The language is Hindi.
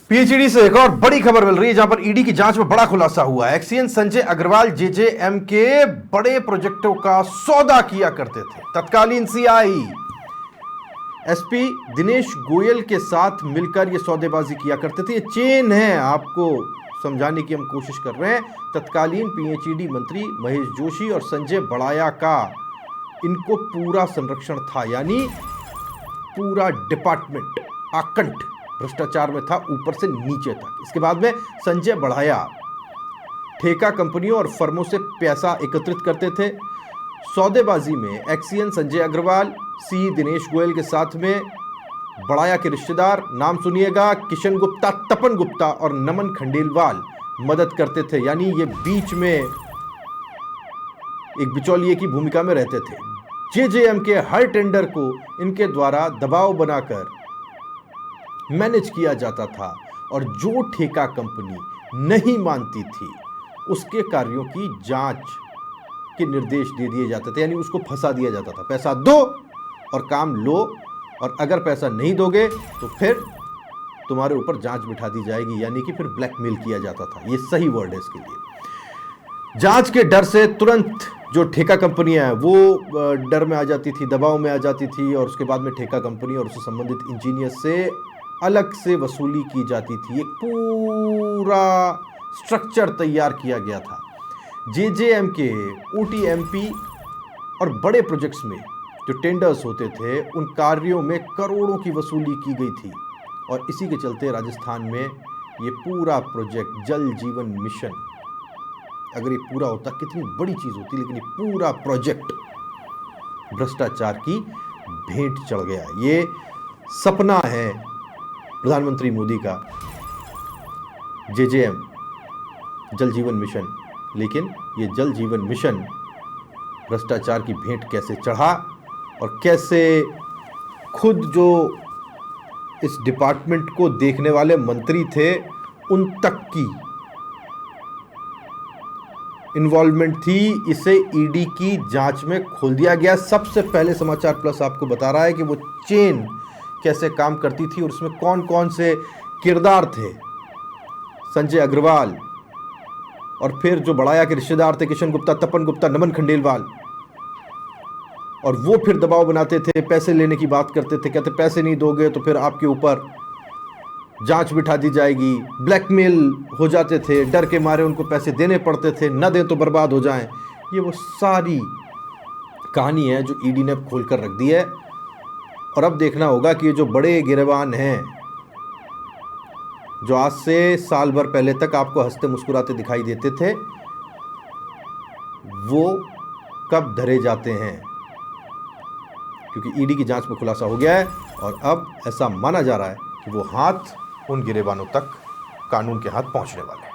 पीएचईडी से एक और बड़ी खबर मिल रही है, जहां पर ईडी की जांच में बड़ा खुलासा हुआ है। एक्सीएन संजय अग्रवाल जेजेएम के बड़े प्रोजेक्टों का सौदा किया करते थे। तत्कालीन सीआई एसपी दिनेश गोयल के साथ मिलकर यह सौदेबाजी किया करते थे। ये चेन है, आपको समझाने की हम कोशिश कर रहे हैं। तत्कालीन पीएचईडी मंत्री महेश जोशी और संजय बड़ाया का इनको पूरा संरक्षण था, यानी पूरा डिपार्टमेंट आकंठ भ्रष्टाचार में था, ऊपर से नीचे तक। इसके बाद में संजय बड़ाया ठेका कंपनियों और फर्मों से पैसा एकत्रित करते थे। सौदेबाजी में एक्सीएन संजय अग्रवाल, सी दिनेश गोयल के साथ में बड़ाया के रिश्तेदार, नाम सुनिएगा, किशन गुप्ता, तपन गुप्ता और नमन खंडेलवाल मदद करते थे। यानी ये बीच में एक बिचौलिए की भूमिका में रहते थे। जेजेएम के हर टेंडर को इनके द्वारा दबाव बनाकर मैनेज किया जाता था, और जो ठेका कंपनी नहीं मानती थी उसके कार्यों की जांच के निर्देश दे दिए जाते थे। यानी उसको फंसा दिया जाता था, पैसा दो और काम लो, और अगर पैसा नहीं दोगे तो फिर तुम्हारे ऊपर जांच बिठा दी जाएगी, यानी कि फिर ब्लैकमेल किया जाता था। ये सही वर्ड है इसके लिए। जांच के डर से तुरंत जो ठेका कंपनियां हैं वो डर में आ जाती थी, दबाव में आ जाती थी, और उसके बाद में ठेका कंपनी और उससे संबंधित इंजीनियर से अलग से वसूली की जाती थी। एक पूरा स्ट्रक्चर तैयार किया गया था। जेजेएम के ओटीएमपी और बड़े प्रोजेक्ट्स में जो टेंडर्स होते थे, उन कार्यों में करोड़ों की वसूली की गई थी, और इसी के चलते राजस्थान में ये पूरा प्रोजेक्ट जल जीवन मिशन, अगर ये पूरा होता कितनी बड़ी चीज होती, लेकिन ये पूरा प्रोजेक्ट भ्रष्टाचार की भेंट चढ़ गया। ये सपना है प्रधानमंत्री मोदी का, जेजेएम जल जीवन मिशन, लेकिन ये जल जीवन मिशन भ्रष्टाचार की भेंट कैसे चढ़ा, और कैसे खुद जो इस डिपार्टमेंट को देखने वाले मंत्री थे उन तक की इन्वॉल्वमेंट थी, इसे ईडी की जांच में खोल दिया गया। सबसे पहले समाचार प्लस आपको बता रहा है कि वो चेन कैसे काम करती थी और उसमें कौन कौन से किरदार थे। संजय अग्रवाल, और फिर जो बड़ाया के रिश्तेदार थे, किशन गुप्ता, तपन गुप्ता, नमन खंडेलवाल, और वो फिर दबाव बनाते थे, पैसे लेने की बात करते थे, कहते पैसे नहीं दोगे तो फिर आपके ऊपर जांच बिठा दी जाएगी। ब्लैकमेल हो जाते थे, डर के मारे उनको पैसे देने पड़ते थे, न दें तो बर्बाद हो जाएं। ये वो सारी कहानी है जो ईडी ने खोल कर रख दी है। और अब देखना होगा कि ये जो बड़े गिरबान हैं, जो आज से साल भर पहले तक आपको हंसते मुस्कुराते दिखाई देते थे, वो कब धरे जाते हैं, क्योंकि ईडी की जांच में खुलासा हो गया है, और अब ऐसा माना जा रहा है कि वो हाथ उन गिरेबानों तक कानून के हाथ पहुंचने वाले हैं।